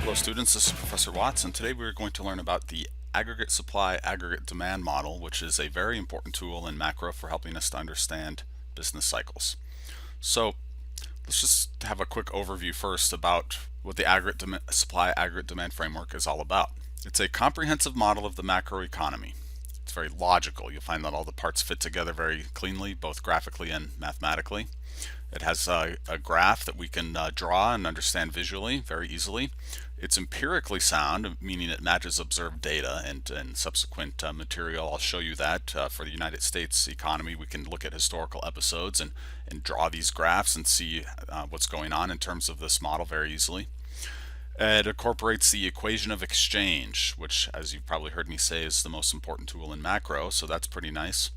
Hello students, this is Professor Watts, and today we're going to learn about the aggregate supply, aggregate demand model, which is a very important tool in macro for helping us to understand business cycles. So let's just have a quick overview first about what the aggregate supply, aggregate demand framework is all about. It's a comprehensive model of the macro economy. It's very logical. You'll find that all the parts fit together very cleanly, both graphically and mathematically. It has a graph that we can draw and understand visually very easily. It's empirically sound, meaning it matches observed data and subsequent material. I'll show you that for the United States economy. We can look at historical episodes and draw these graphs and see what's going on in terms of this model very easily. It incorporates the equation of exchange, which, as you've probably heard me say, is the most important tool in macro, so that's pretty nice.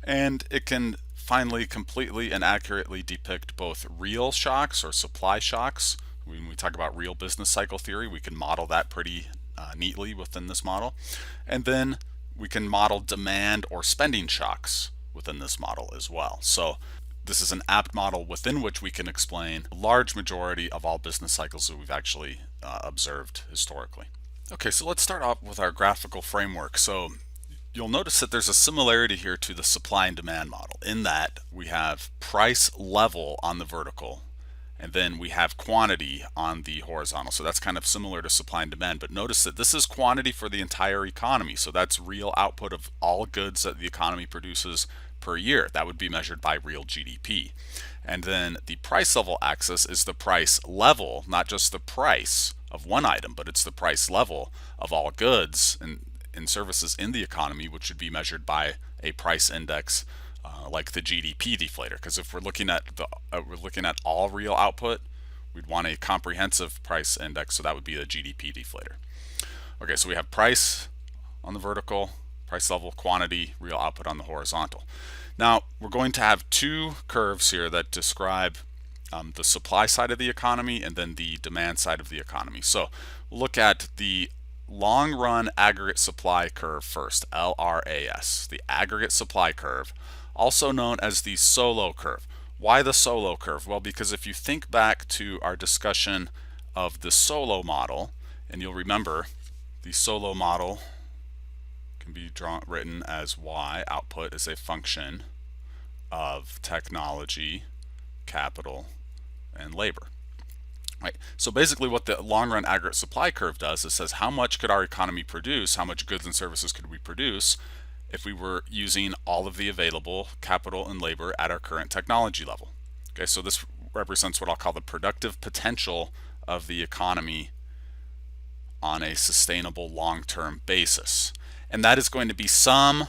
And it can finally completely and accurately depict both real shocks or supply shocks. When we talk about real business cycle theory, we can model that pretty neatly within this model. And then we can model demand or spending shocks within this model as well. So this is an apt model within which we can explain a large majority of all business cycles that we've actually observed historically. Okay, so let's start off with our graphical framework. So you'll notice that there's a similarity here to the supply and demand model in that we have price level on the vertical and then we have quantity on the horizontal. So that's kind of similar to supply and demand, but notice that this is quantity for the entire economy. So that's real output of all goods that the economy produces per year. That would be measured by real GDP. And then the price level axis is the price level, not just the price of one item, but it's the price level of all goods and services in the economy, which should be measured by a price index like the GDP deflator. Because if we're looking at all real output, we'd want a comprehensive price index, so that would be the GDP deflator. Okay, so we have price on the vertical, price level, quantity, real output on the horizontal. Now we're going to have two curves here that describe the supply side of the economy and then the demand side of the economy. So we'll look at the long run aggregate supply curve first, LRAS, the aggregate supply curve, also known as the Solow curve. Why the Solow curve? Well, because if you think back to our discussion of the Solow model, and you'll remember the Solow model can be written as Y, output is a function of technology, capital, and labor. Right. So basically what the long run aggregate supply curve does is says how much could our economy produce, how much goods and services could we produce if we were using all of the available capital and labor at our current technology level. Okay, so this represents what I'll call the productive potential of the economy on a sustainable long-term basis. And that is going to be some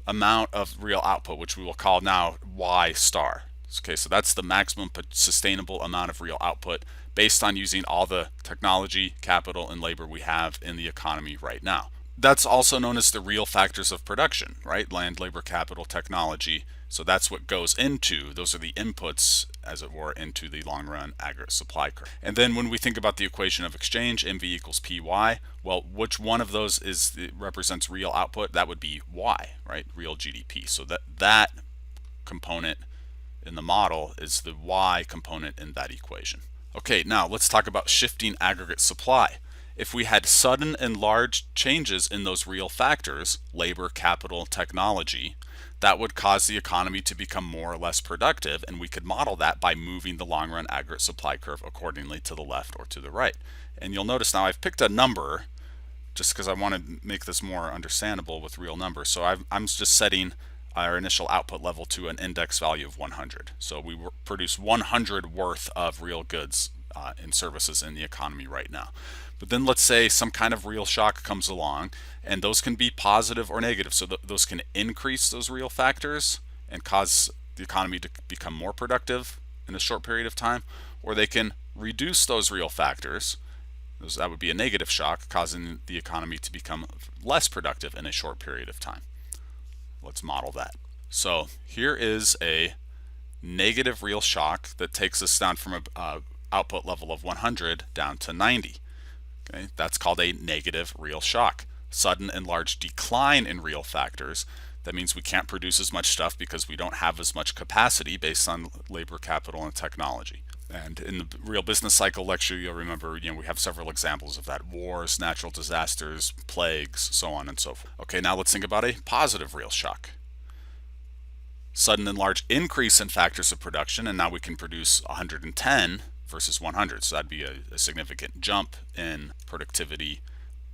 amount of real output, which we will call now Y star. Okay, so that's the maximum sustainable amount of real output based on using all the technology, capital, and labor we have in the economy right now. That's also known as the real factors of production, right? Land, labor, capital, technology. So that's what goes into, those are the inputs, as it were, into the long run aggregate supply curve. And then when we think about the equation of exchange, MV equals PY, well, which one of those represents real output? That would be Y, right? Real GDP. So that component in the model is the Y component in that equation. Okay, now let's talk about shifting aggregate supply. If we had sudden and large changes in those real factors, labor, capital, technology, that would cause the economy to become more or less productive, and we could model that by moving the long run aggregate supply curve accordingly to the left or to the right. And you'll notice now I've picked a number just because I want to make this more understandable with real numbers. So I'm just setting our initial output level to an index value of 100. So we produce 100 worth of real goods and services in the economy right now. But then let's say some kind of real shock comes along, and those can be positive or negative. So those can increase those real factors and cause the economy to become more productive in a short period of time, or they can reduce those real factors. That would be a negative shock, causing the economy to become less productive in a short period of time. Let's model that. So here is a negative real shock that takes us down from a output level of 100 down to 90. Okay, that's called a negative real shock. Sudden and large decline in real factors. That means we can't produce as much stuff because we don't have as much capacity based on labor, capital, and technology. And in the real business cycle lecture, you'll remember, we have several examples of that: wars, natural disasters, plagues, so on and so forth. Okay, now let's think about a positive real shock. Sudden and large increase in factors of production, and now we can produce 110 versus 100. So that'd be a significant jump in productivity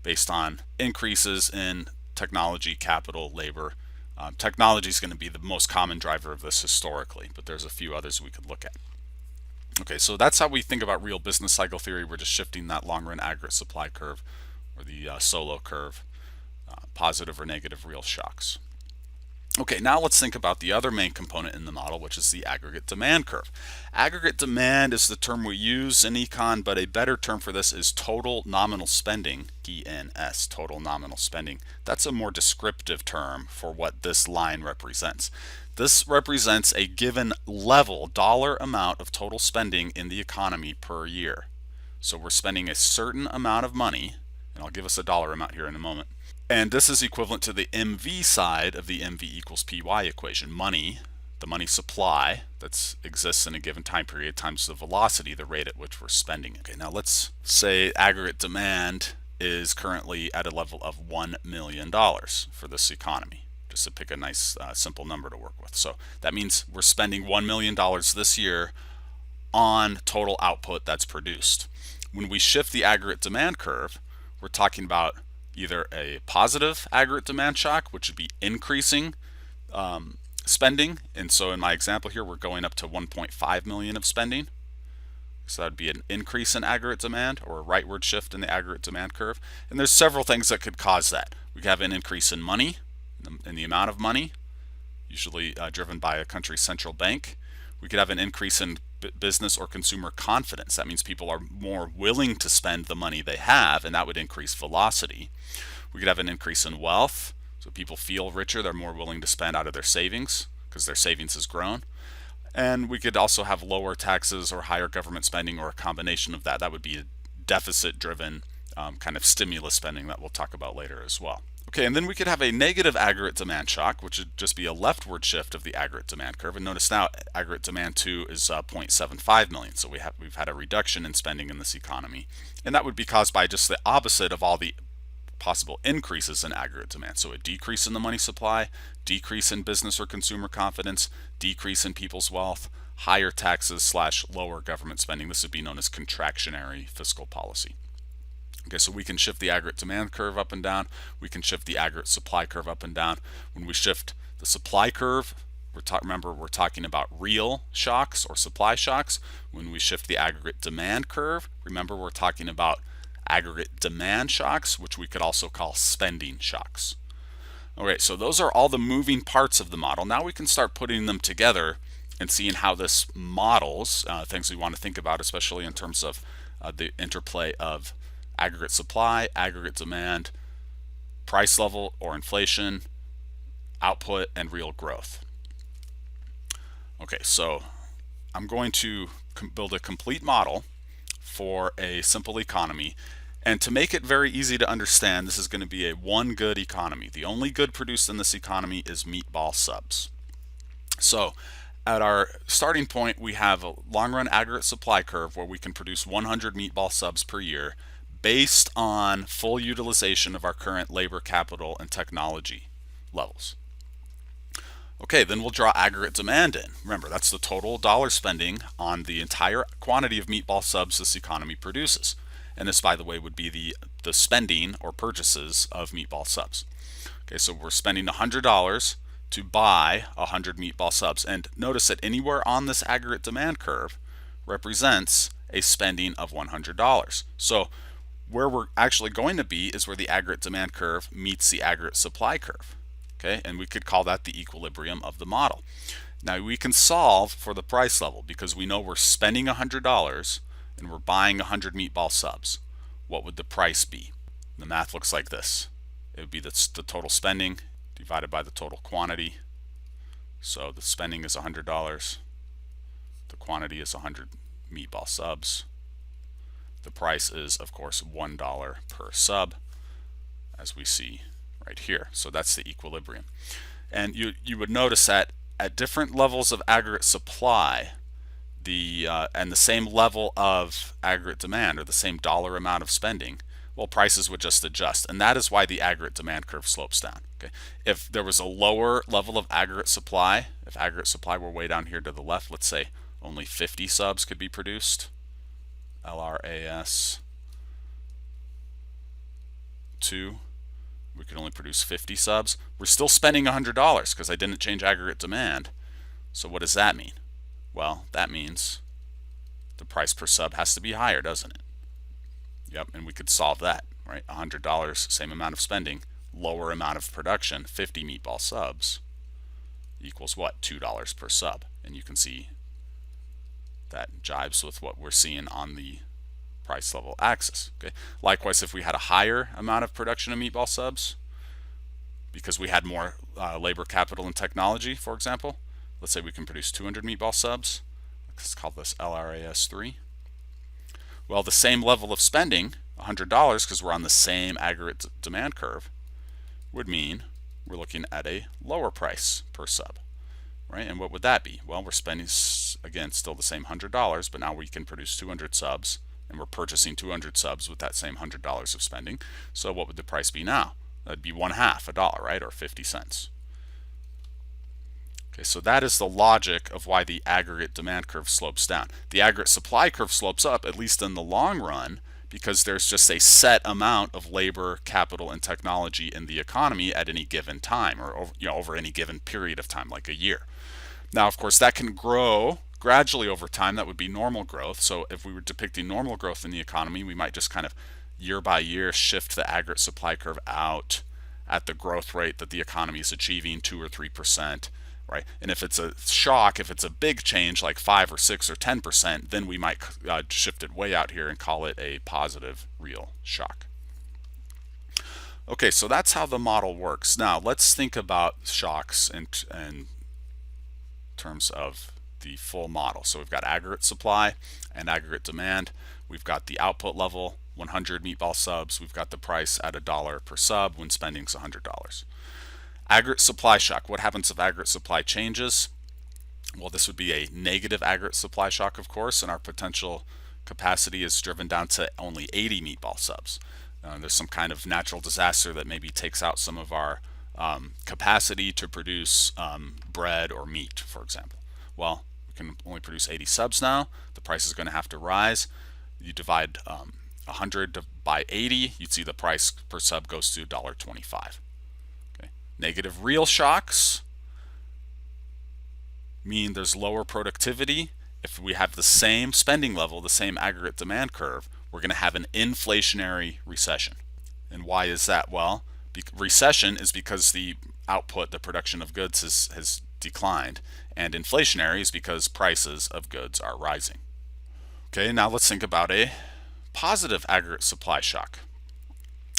based on increases in technology, capital, labor. Technology is going to be the most common driver of this historically, but there's a few others we could look at. Okay, so that's how we think about real business cycle theory. We're just shifting that long-run aggregate supply curve, or the Solo curve, positive or negative real shocks. Okay, now let's think about the other main component in the model, which is the aggregate demand curve. Aggregate demand is the term we use in econ, but a better term for this is total nominal spending, TNS, total nominal spending. That's a more descriptive term for what this line represents. This represents a given level, dollar amount of total spending in the economy per year. So we're spending a certain amount of money, and I'll give us a dollar amount here in a moment. And this is equivalent to the MV side of the MV equals PY equation. Money, the money supply that exists in a given time period, times the velocity, the rate at which we're spending. Okay, now let's say aggregate demand is currently at a level of $1 million for this economy, just to pick a nice simple number to work with. So that means we're spending $1 million this year on total output that's produced. When we shift the aggregate demand curve, we're talking about either a positive aggregate demand shock, which would be increasing spending. And so in my example here, we're going up to 1.5 million of spending. So that would be an increase in aggregate demand, or a rightward shift in the aggregate demand curve. And there's several things that could cause that. We could have an increase in money, in the amount of money, usually driven by a country's central bank. We could have an increase in business or consumer confidence. That means people are more willing to spend the money they have, and that would increase velocity. We could have an increase in wealth. So people feel richer, they're more willing to spend out of their savings because their savings has grown. And we could also have lower taxes or higher government spending, or a combination of that. That would be a deficit-driven kind of stimulus spending that we'll talk about later as well. Okay, and then we could have a negative aggregate demand shock, which would just be a leftward shift of the aggregate demand curve. And notice now aggregate demand 2 is 0.75 million. So we've had a reduction in spending in this economy. And that would be caused by just the opposite of all the possible increases in aggregate demand. So a decrease in the money supply, decrease in business or consumer confidence, decrease in people's wealth, higher taxes / lower government spending. This would be known as contractionary fiscal policy. Okay, so we can shift the aggregate demand curve up and down. We can shift the aggregate supply curve up and down. When we shift the supply curve, remember we're talking about real shocks or supply shocks. When we shift the aggregate demand curve, remember we're talking about aggregate demand shocks, which we could also call spending shocks. Okay, so those are all the moving parts of the model. Now we can start putting them together and seeing how this models things we want to think about, especially in terms of the interplay of aggregate supply, aggregate demand, price level or inflation, output, and real growth. Okay, so I'm going to build a complete model for a simple economy. And to make it very easy to understand, this is going to be a one good economy. The only good produced in this economy is meatball subs. So at our starting point, we have a long-run aggregate supply curve where we can produce 100 meatball subs per year based on full utilization of our current labor, capital, and technology levels. Okay, then we'll draw aggregate demand in. Remember, that's the total dollar spending on the entire quantity of meatball subs this economy produces. And this, by the way, would be the spending or purchases of meatball subs. Okay, so we're spending $100 to buy 100 meatball subs. And notice that anywhere on this aggregate demand curve represents a spending of $100. So where we're actually going to be is where the aggregate demand curve meets the aggregate supply curve. Okay, and we could call that the equilibrium of the model. Now we can solve for the price level because we know we're spending $100 and we're buying 100 meatball subs. What would the price be? The math looks like this. It would be the total spending divided by the total quantity. So the spending is $100. The quantity is 100 meatball subs. The price is, of course, $1 per sub, as we see right here. So that's the equilibrium. And you would notice that at different levels of aggregate supply, and the same level of aggregate demand, or the same dollar amount of spending, well, prices would just adjust, and that is why the aggregate demand curve slopes down. Okay, if there was a lower level of aggregate supply, if aggregate supply were way down here to the left, let's say only 50 subs could be produced, LRAS 2, we could only produce 50 subs. We're still spending $100 because I didn't change aggregate demand. So what does that mean? Well, that means the price per sub has to be higher, doesn't it? Yep, and we could solve that, right? $100, same amount of spending, lower amount of production, 50 meatball subs equals what? $2 per sub. And you can see that jives with what we're seeing on the price level axis. Okay. Likewise, if we had a higher amount of production of meatball subs, because we had more labor, capital, and technology, for example, let's say we can produce 200 meatball subs. Let's call this LRAS3. Well, the same level of spending, $100, because we're on the same aggregate demand curve, would mean we're looking at a lower price per sub, right? And what would that be? Well, we're spending, again, still the same $100, but now we can produce 200 subs, and we're purchasing 200 subs with that same $100 of spending. So what would the price be now? That'd be $1/2, right, or 50 cents. Okay, so that is the logic of why the aggregate demand curve slopes down. The aggregate supply curve slopes up, at least in the long run, because there's just a set amount of labor, capital, and technology in the economy at any given time, or over any given period of time, like a year. Now, of course, that can grow gradually over time. That would be normal growth. So if we were depicting normal growth in the economy, we might just kind of year by year shift the aggregate supply curve out at the growth rate that the economy is achieving, 2 or 3%. Right? And if it's a shock, if it's a big change like 5 or 6 or 10%, then we might shift it way out here and call it a positive real shock. Okay, so that's how the model works. Now let's think about shocks in terms of the full model. So we've got aggregate supply and aggregate demand. We've got the output level, 100 meatball subs. We've got the price at $1 per sub when spending's $100. Aggregate supply shock. What happens if aggregate supply changes? Well, this would be a negative aggregate supply shock, of course, and our potential capacity is driven down to only 80 meatball subs. There's some kind of natural disaster that maybe takes out some of our capacity to produce bread or meat, for example. Well, we can only produce 80 subs now. The price is going to have to rise. You divide 100 by 80, you'd see the price per sub goes to $1.25. Negative real shocks mean there's lower productivity. If we have the same spending level, the same aggregate demand curve, we're going to have an inflationary recession. And why is that? Well, recession is because the output, the production of goods has declined, and inflationary is because prices of goods are rising. Okay, now let's think about a positive aggregate supply shock.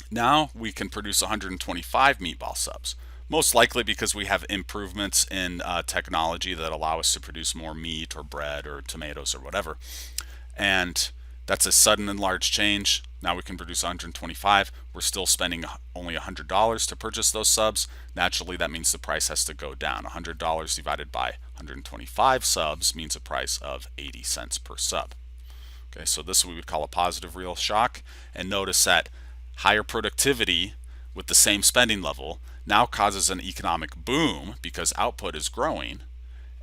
Now we can produce 125 meatball subs. Most likely because we have improvements in technology that allow us to produce more meat or bread or tomatoes or whatever. And that's a sudden and large change. Now we can produce 125. We're still spending only $100 to purchase those subs. Naturally, that means the price has to go down. $100 divided by 125 subs means a price of 80 cents per sub. Okay, so this we would call a positive real shock. And notice that higher productivity with the same spending level now causes an economic boom because output is growing,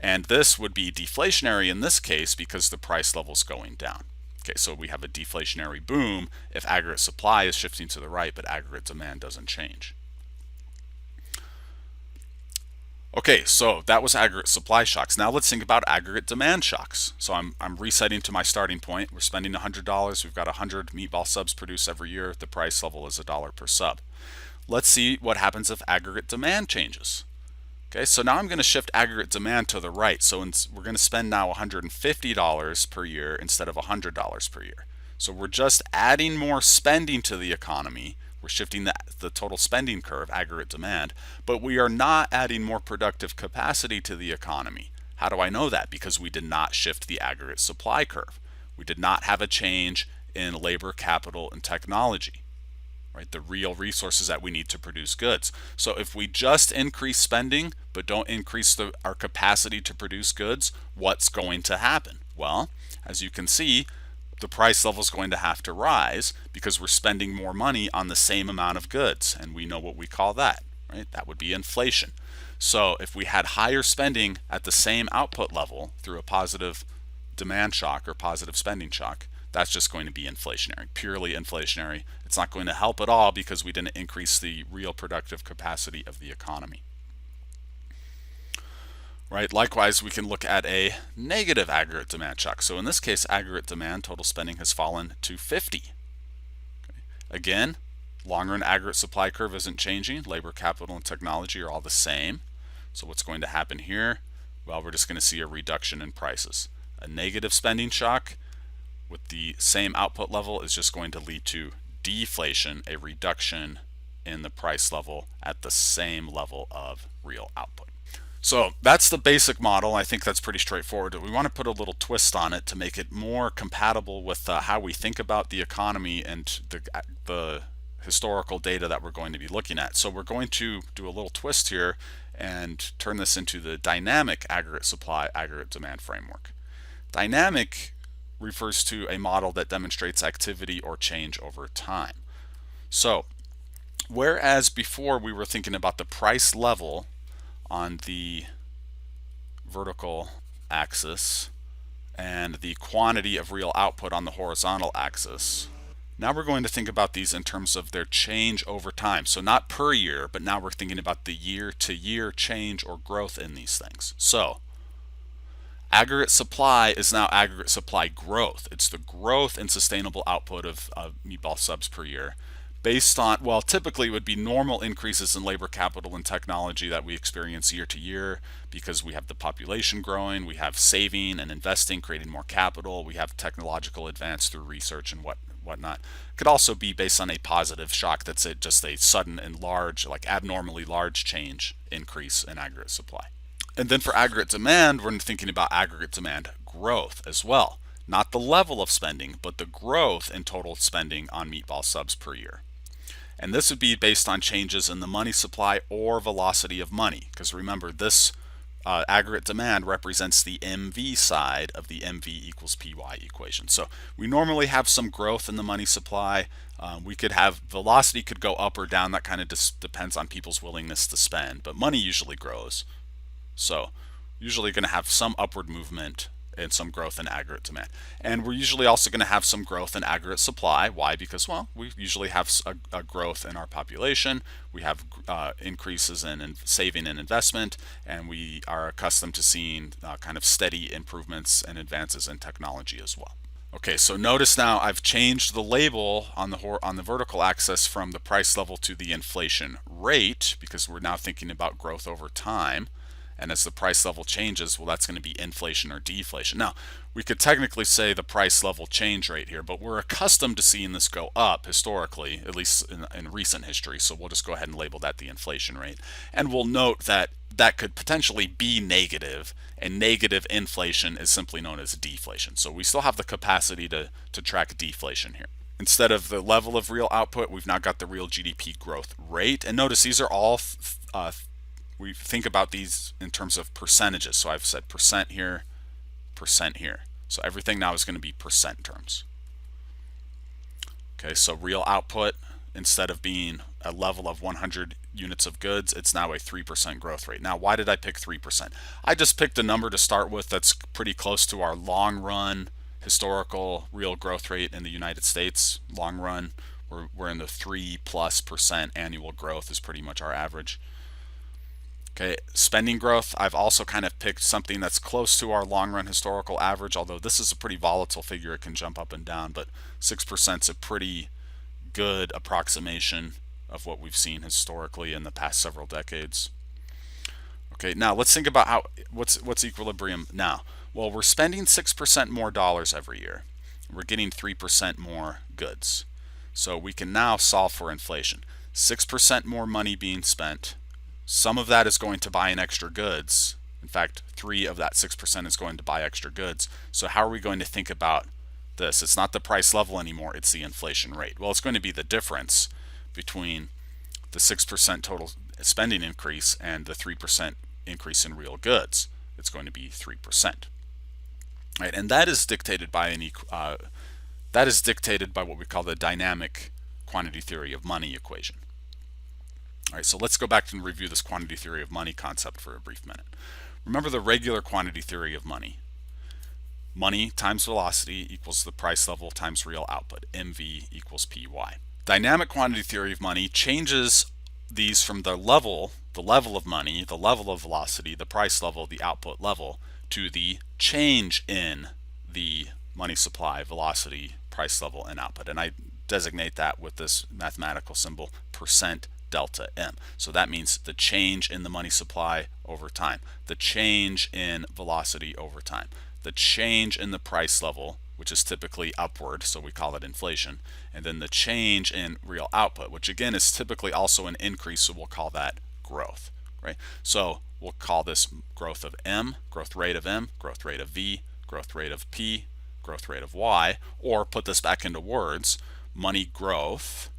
and this would be deflationary in this case because the price level is going down. Okay, so we have a deflationary boom if aggregate supply is shifting to the right but aggregate demand doesn't change. Okay, so that was aggregate supply shocks. Now let's think about aggregate demand shocks. So I'm resetting to my starting point. We're spending $100. We've got 100 meatball subs produced every year. The price level is $1 per sub. Let's see what happens if aggregate demand changes. Okay, so now I'm going to shift aggregate demand to the right. So we're going to spend now $150 per year instead of $100 per year. So we're just adding more spending to the economy. We're shifting the total spending curve, aggregate demand, but we are not adding more productive capacity to the economy. How do I know that? Because we did not shift the aggregate supply curve. We did not have a change in labor, capital, and technology. right? The real resources that we need to produce goods. So if we just increase spending but don't increase our capacity to produce goods, what's going to happen? Well, as you can see, the price level is going to have to rise because we're spending more money on the same amount of goods, and we know what we call that, right? That would be inflation. So if we had higher spending at the same output level through a positive demand shock or positive spending shock, that's just going to be inflationary, purely inflationary. It's not going to help at all because we didn't increase the real productive capacity of the economy. Right? Likewise, we can look at a negative aggregate demand shock. So in this case, aggregate demand, total spending has fallen to 50. Okay. Again, long run aggregate supply curve isn't changing. Labor, capital, and technology are all the same. So what's going to happen here? Well, we're just going to see a reduction in prices. A negative spending shock with the same output level is just going to lead to deflation, a reduction in the price level at the same level of real output. So that's the basic model. I think that's pretty straightforward. We want to put a little twist on it to make it more compatible with how we think about the economy and the historical data that we're going to be looking at. So we're going to do a little twist here and turn this into the dynamic aggregate supply, aggregate demand framework. Dynamic refers to a model that demonstrates activity or change over time. So whereas before we were thinking about the price level on the vertical axis and the quantity of real output on the horizontal axis, now we're going to think about these in terms of their change over time. So not per year, but now we're thinking about the year-to-year change or growth in these things. So aggregate supply is now aggregate supply growth. It's the growth in sustainable output of meatball subs per year based on, well, typically it would be normal increases in labor, capital, and technology that we experience year to year because we have the population growing, we have saving and investing, creating more capital, we have technological advance through research and whatnot. It could also be based on a positive shock that's just a sudden and large, like abnormally large change increase in aggregate supply. And then for aggregate demand, we're thinking about aggregate demand growth as well. Not the level of spending, but the growth in total spending on meatball subs per year. And this would be based on changes in the money supply or velocity of money. Because remember, this aggregate demand represents the MV side of the MV equals PY equation. So we normally have some growth in the money supply. We could have velocity could go up or down. That kind of just depends on people's willingness to spend. But money usually grows. So usually going to have some upward movement and some growth in aggregate demand. And we're usually also going to have some growth in aggregate supply. Why? Because, well, we usually have a growth in our population. We have increases in saving and investment, and we are accustomed to seeing kind of steady improvements and advances in technology as well. Okay, so notice now I've changed the label on the vertical axis from the price level to the inflation rate because we're now thinking about growth over time. And as the price level changes, well, that's going to be inflation or deflation. Now, we could technically say the price level change rate here, but we're accustomed to seeing this go up historically, at least in recent history. So we'll just go ahead and label that the inflation rate. And we'll note that that could potentially be negative, and negative inflation is simply known as deflation. So we still have the capacity to track deflation here. Instead of the level of real output, we've now got the real GDP growth rate. And notice these are all we think about these in terms of percentages. So I've said percent here, percent here. So everything now is going to be percent terms. Okay, so real output, instead of being a level of 100 units of goods, it's now a 3% growth rate. Now, why did I pick 3%? I just picked a number to start with that's pretty close to our long run historical real growth rate in the United States. Long run, we're in the 3+% annual growth is pretty much our average. Okay, spending growth, I've also kind of picked something that's close to our long run historical average, although this is a pretty volatile figure. It can jump up and down, but 6% is a pretty good approximation of what we've seen historically in the past several decades. Okay, now let's think about what's equilibrium now. Well, we're spending 6% more dollars every year. We're getting 3% more goods. So we can now solve for inflation. 6% more money being spent. Some of that is going to buy in extra goods. In fact, 3 of that 6% is going to buy extra goods. So how are we going to think about this? It's not the price level anymore, it's the inflation rate. Well, it's going to be the difference between the 6% total spending increase and the 3% increase in real goods. It's going to be 3%. Right, and that is dictated by what we call the dynamic quantity theory of money equation. All right, so let's go back and review this quantity theory of money concept for a brief minute. Remember the regular quantity theory of money. Money times velocity equals the price level times real output. MV equals PY. Dynamic quantity theory of money changes these from the level of money, the level of velocity, the price level, the output level, to the change in the money supply, velocity, price level, and output. And I designate that with this mathematical symbol percent delta M. So that means the change in the money supply over time, the change in velocity over time, the change in the price level, which is typically upward, so we call it inflation, and then the change in real output, which again is typically also an increase, so we'll call that growth, right? So we'll call this growth of M, growth rate of M, growth rate of V, growth rate of P, growth rate of Y, or put this back into words, money growth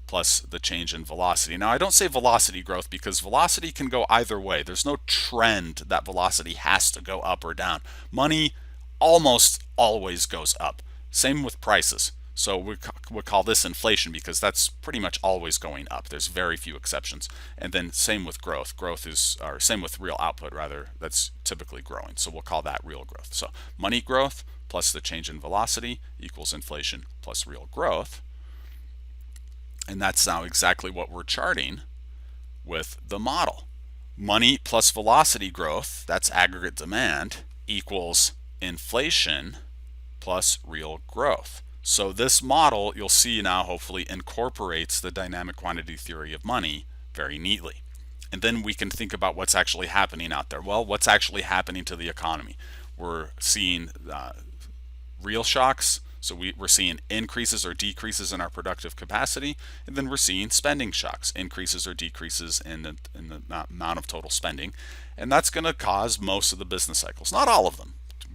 plus the change in velocity. Now I don't say velocity growth because velocity can go either way. There's no trend that velocity has to go up or down. Money almost always goes up. Same with prices. So we call this inflation because that's pretty much always going up. There's very few exceptions. And then same with growth. Or same with real output rather, that's typically growing. So we'll call that real growth. So money growth plus the change in velocity equals inflation plus real growth. And that's now exactly what we're charting with the model. Money plus velocity growth, that's aggregate demand, equals inflation plus real growth. So this model, you'll see now, hopefully incorporates the dynamic quantity theory of money very neatly. And then we can think about what's actually happening out there. Well, what's actually happening to the economy? We're seeing real shocks. So we're seeing increases or decreases in our productive capacity, and then we're seeing spending shocks, increases or decreases in the amount of total spending, and that's going to cause most of the business cycles. Not all of them.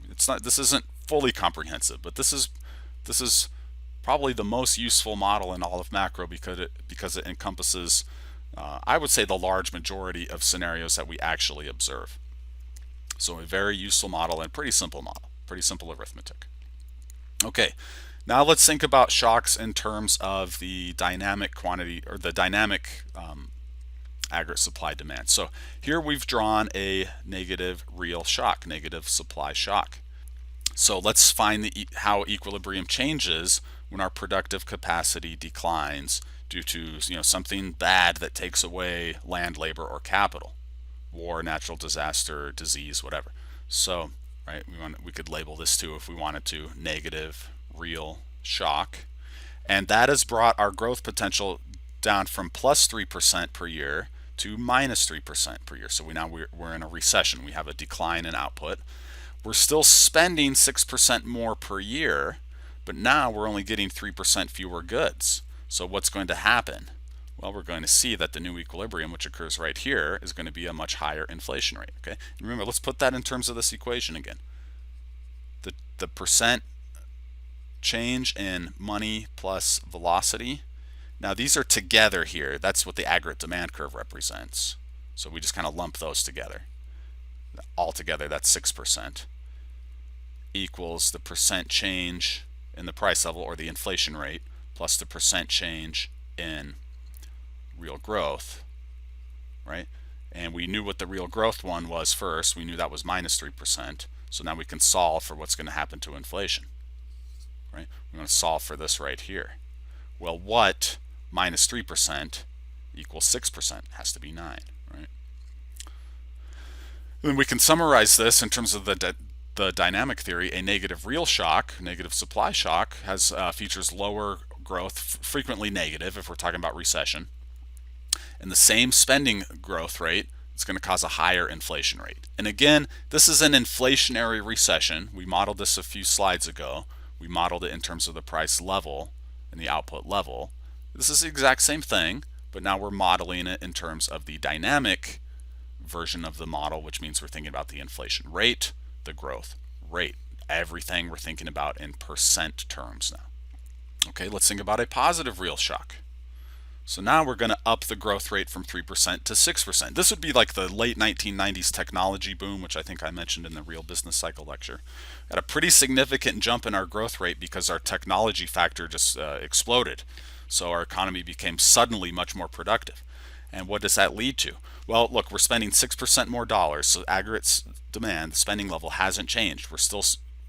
This isn't fully comprehensive, but this is probably the most useful model in all of macro because it encompasses, I would say, the large majority of scenarios that we actually observe. So a very useful model and pretty simple arithmetic. Okay, now let's think about shocks in terms of the dynamic quantity or the dynamic aggregate supply demand. So here we've drawn a negative real shock, negative supply shock. So let's find how equilibrium changes when our productive capacity declines due to something bad that takes away land, labor, or capital, war, natural disaster, disease, whatever. So right, we could label this too if we wanted to, negative real shock, and that has brought our growth potential down from plus 3% per year to minus 3% per year. So we're in a recession. We have a decline in output. We're still spending 6% more per year, but now we're only getting 3% fewer goods. So what's going to happen? Well, we're going to see that the new equilibrium, which occurs right here, is going to be a much higher inflation rate. Okay, and remember, let's put that in terms of this equation again. The percent change in money plus velocity. Now these are together here. That's what the aggregate demand curve represents. So we just kind of lump those together. All together, that's 6%, equals the percent change in the price level or the inflation rate plus the percent change in real growth, right? And we knew what the real growth one was first. We knew that was minus 3%. So now we can solve for what's going to happen to inflation, right? We're going to solve for this right here. Well, what minus 3% equals 6%? Has to be 9, right? Then we can summarize this in terms of the dynamic theory. A negative real shock, negative supply shock, has features lower growth, frequently negative if we're talking about recession. And the same spending growth rate is going to cause a higher inflation rate. And again, this is an inflationary recession. We modeled this a few slides ago. We modeled it in terms of the price level and the output level. This is the exact same thing, but now we're modeling it in terms of the dynamic version of the model, which means we're thinking about the inflation rate, the growth rate. Everything we're thinking about in percent terms now. Okay, let's think about a positive real shock. So now we're going to up the growth rate from 3% to 6%. This would be like the late 1990s technology boom, which I think I mentioned in the Real Business Cycle lecture. Had a pretty significant jump in our growth rate because our technology factor just exploded. So our economy became suddenly much more productive. And what does that lead to? Well, look, we're spending 6% more dollars, so aggregate demand, the spending level hasn't changed. We're still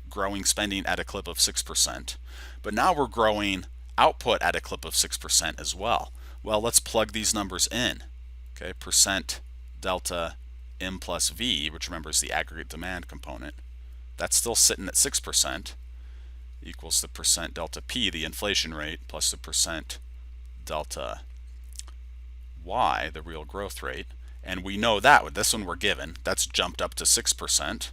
growing spending at a clip of 6%, but now we're growing output at a clip of 6% as well. Well, let's plug these numbers in. Okay, percent delta M plus V, which remember is the aggregate demand component, that's still sitting at 6%, equals the percent delta P, the inflation rate, plus the percent delta Y, the real growth rate. And we know that with this one we're given, that's jumped up to 6%.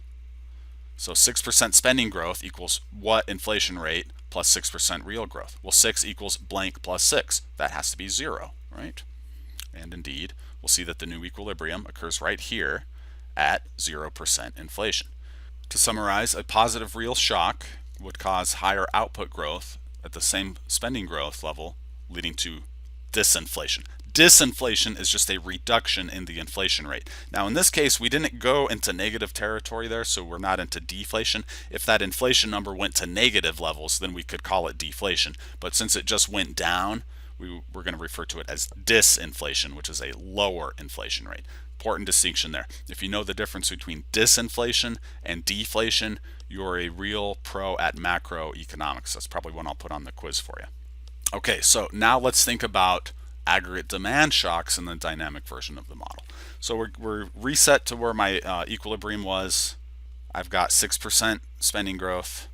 So 6% spending growth equals what inflation rate plus 6% real growth? Well, 6 equals blank plus 6. That has to be 0, right? And indeed, we'll see that the new equilibrium occurs right here at 0% inflation. To summarize, a positive real shock would cause higher output growth at the same spending growth level, leading to disinflation. Disinflation is just a reduction in the inflation rate. Now in this case, we didn't go into negative territory there, so we're not into deflation. If that inflation number went to negative levels, then we could call it deflation. But since it just went down, we're going to refer to it as disinflation, which is a lower inflation rate. Important distinction there. If you know the difference between disinflation and deflation, you're a real pro at macroeconomics. That's probably one I'll put on the quiz for you. Okay, so now let's think about aggregate demand shocks in the dynamic version of the model. So we're reset to where my equilibrium was. I've got 6% spending growth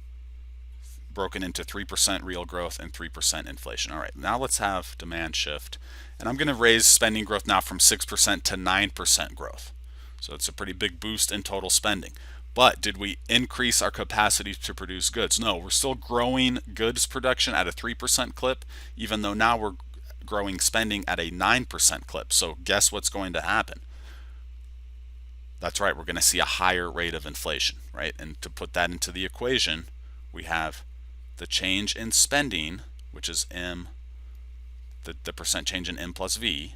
broken into 3% real growth and 3% inflation. All right, now let's have demand shift. And I'm going to raise spending growth now from 6% to 9% growth. So it's a pretty big boost in total spending. But did we increase our capacity to produce goods? No, we're still growing goods production at a 3% clip, even though now we're growing spending at a 9% clip. So guess what's going to happen? That's right, we're going to see a higher rate of inflation, right? And to put that into the equation, we have the change in spending, which is M, the percent change in M plus V,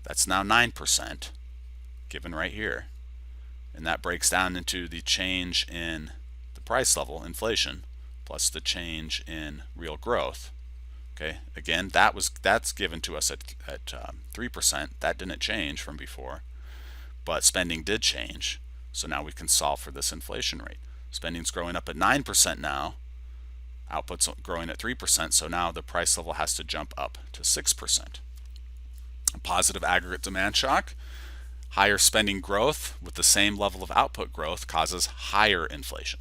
that's now 9%, given right here. And that breaks down into the change in the price level, inflation, plus the change in real growth. Okay, again, that's given to us at 3%. That didn't change from before, but spending did change. So now we can solve for this inflation rate. Spending's growing up at 9% now. Output's growing at 3%, so now the price level has to jump up to 6%. A positive aggregate demand shock. Higher spending growth with the same level of output growth causes higher inflation,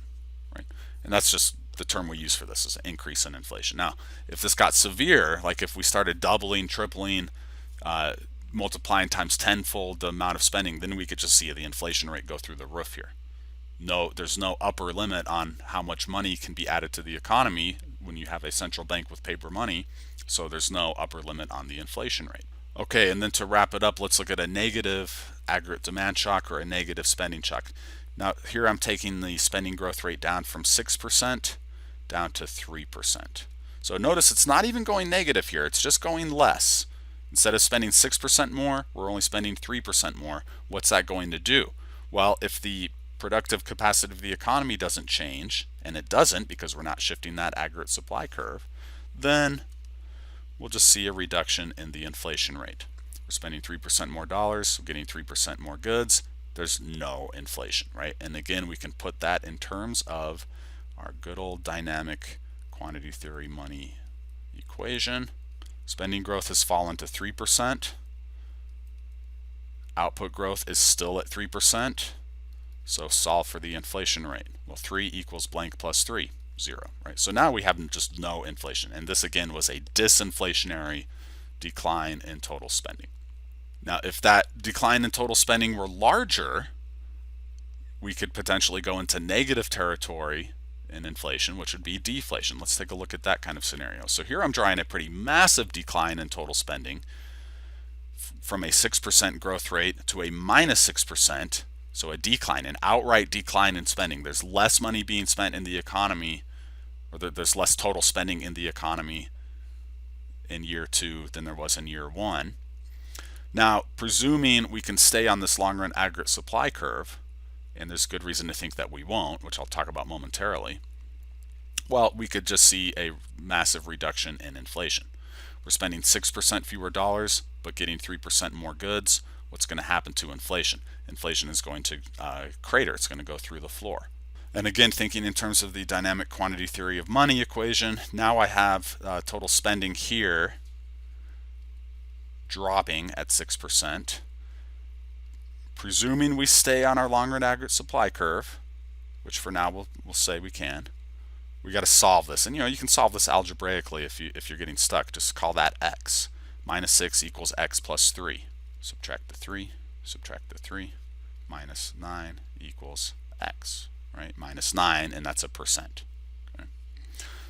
right? And that's just the term we use for this, is an increase in inflation. Now, if this got severe, like if we started doubling, tripling, multiplying times tenfold the amount of spending, then we could just see the inflation rate go through the roof here. No, there's no upper limit on how much money can be added to the economy when you have a central bank with paper money, so there's no upper limit on the inflation rate. Okay, and then to wrap it up, let's look at a negative aggregate demand shock or a negative spending shock. Now here I'm taking the spending growth rate down from 6% down to 3%. So notice it's not even going negative here, it's just going less. Instead of spending 6% more, we're only spending 3% more. What's that going to do? Well, if the productive capacity of the economy doesn't change, and it doesn't because we're not shifting that aggregate supply curve, then we'll just see a reduction in the inflation rate. We're spending 3% more dollars, we're getting 3% more goods, there's no inflation, right? And again, we can put that in terms of our good old dynamic quantity theory money equation. Spending growth has fallen to 3%. Output growth is still at 3%. So solve for the inflation rate. Well, 3 equals blank plus 3, 0, right? So now we have just no inflation. And this again was a disinflationary decline in total spending. Now, if that decline in total spending were larger, we could potentially go into negative territory in inflation, which would be deflation. Let's take a look at that kind of scenario. So here I'm drawing a pretty massive decline in total spending from a 6% growth rate to a minus 6%. So a decline, an outright decline in spending. There's less money being spent in the economy, or there's less total spending in the economy in year 2 than there was in year 1. Now, presuming we can stay on this long run aggregate supply curve, and there's good reason to think that we won't, which I'll talk about momentarily, well, we could just see a massive reduction in inflation. We're spending 6% fewer dollars, but getting 3% more goods. What's going to happen to inflation? Inflation is going to crater. It's going to go through the floor. And again, thinking in terms of the dynamic quantity theory of money equation, now I have total spending here dropping at 6%. Presuming we stay on our long-run aggregate supply curve, which for now we'll say we can, we got to solve this. And you can solve this algebraically if you're getting stuck. Just call that x. Minus 6 equals x plus 3. Subtract the 3, subtract the 3, minus 9 equals x, right? Minus 9, and that's a percent. Okay?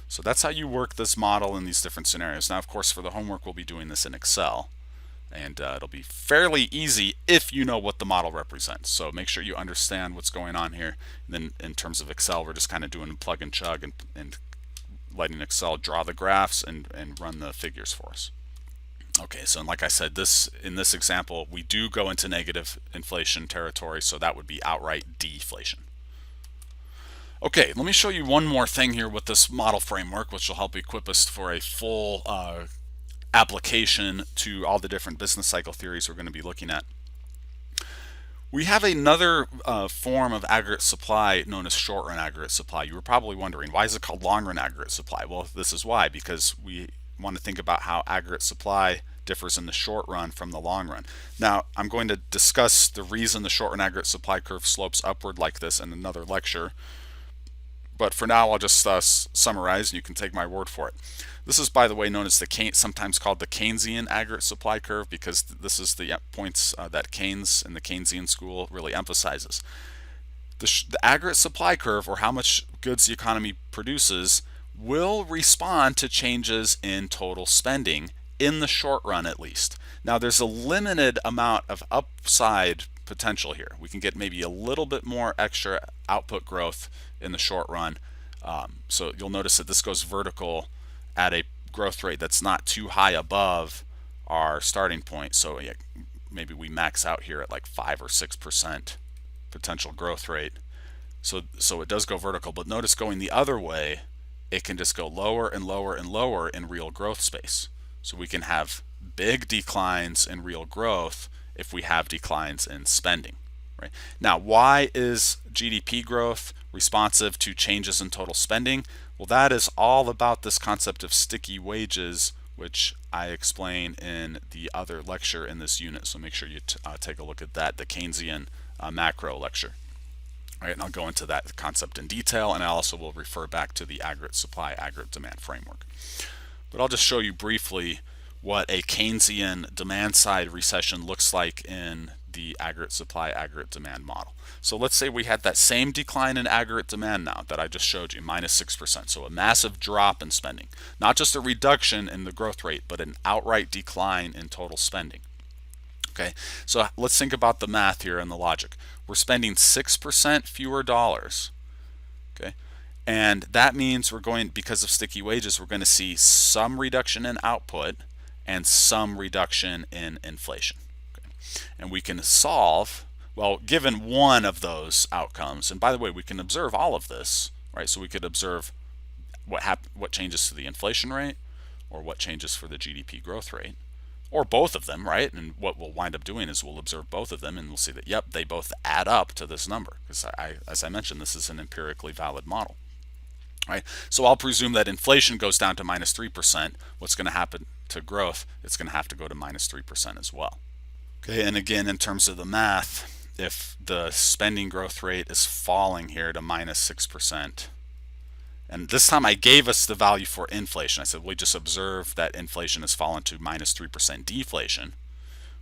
So that's how you work this model in these different scenarios. Now, of course, for the homework, we'll be doing this in Excel. And it'll be fairly easy if you know what the model represents. So make sure you understand what's going on here. And then in terms of Excel, we're just kind of doing plug and chug and letting Excel draw the graphs and run the figures for us. Okay, so like I said, in this example, we do go into negative inflation territory, so that would be outright deflation. Okay, let me show you one more thing here with this model framework, which will help equip us for a full application to all the different business cycle theories we're going to be looking at. We have another form of aggregate supply known as short-run aggregate supply. You were probably wondering, why is it called long-run aggregate supply? Well, this is why, because we want to think about how aggregate supply differs in the short run from the long run. Now, I'm going to discuss the reason the short-run aggregate supply curve slopes upward like this in another lecture. But for now, I'll just summarize, and you can take my word for it. This is, by the way, known as sometimes called the Keynesian aggregate supply curve, because this is the points that Keynes and the Keynesian school really emphasizes. The aggregate supply curve, or how much goods the economy produces, will respond to changes in total spending in the short run, at least. Now, there's a limited amount of upside potential here. We can get maybe a little bit more extra output growth in the short run. So you'll notice that this goes vertical at a growth rate that's not too high above our starting point. So yeah, maybe we max out here at like 5 or 6% potential growth rate. So it does go vertical, but notice going the other way, it can just go lower and lower and lower in real growth space. So we can have big declines in real growth if we have declines in spending. Right? Now, why is GDP growth responsive to changes in total spending? Well, that is all about this concept of sticky wages, which I explain in the other lecture in this unit. So make sure you take a look at that, the Keynesian macro lecture. All right, and I'll go into that concept in detail, and I also will refer back to the aggregate supply, aggregate demand framework. But I'll just show you briefly what a Keynesian demand side recession looks like in the aggregate supply, aggregate demand model. So let's say we had that same decline in aggregate demand now that I just showed you, minus 6%. So a massive drop in spending. Not just a reduction in the growth rate, but an outright decline in total spending. Okay, so let's think about the math here and the logic. We're spending 6% fewer dollars. Okay, and that means we're going, because of sticky wages, we're going to see some reduction in output and some reduction in inflation. Okay. And we can solve, well, given one of those outcomes, and by the way, we can observe all of this, right? So we could observe what changes to the inflation rate, or what changes for the GDP growth rate, or both of them, right? And what we'll wind up doing is we'll observe both of them, and we'll see that, yep, they both add up to this number, because as I mentioned, this is an empirically valid model. Right? So I'll presume that inflation goes down to minus 3%. What's going to happen to growth? It's going to have to go to minus 3% as well. Okay, and again, in terms of the math, if the spending growth rate is falling here to minus 6%, and this time I gave us the value for inflation. I said we just observe that inflation has fallen to minus 3% deflation.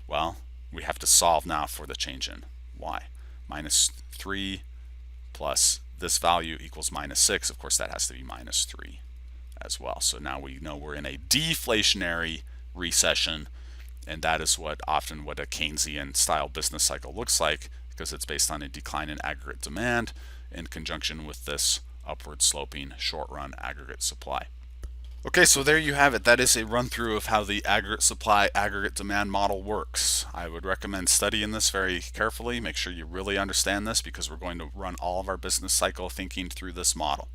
Well, we have to solve now for the change in y. Minus 3 plus this value equals minus 6. Of course, that has to be minus 3 as well. So now we know we're in a deflationary recession, and that is often what a Keynesian style business cycle looks like, because it's based on a decline in aggregate demand in conjunction with this upward sloping short run aggregate supply. Okay, so there you have it. That is a run through of how the aggregate supply, aggregate demand model works. I would recommend studying this very carefully. Make sure you really understand this because we're going to run all of our business cycle thinking through this model.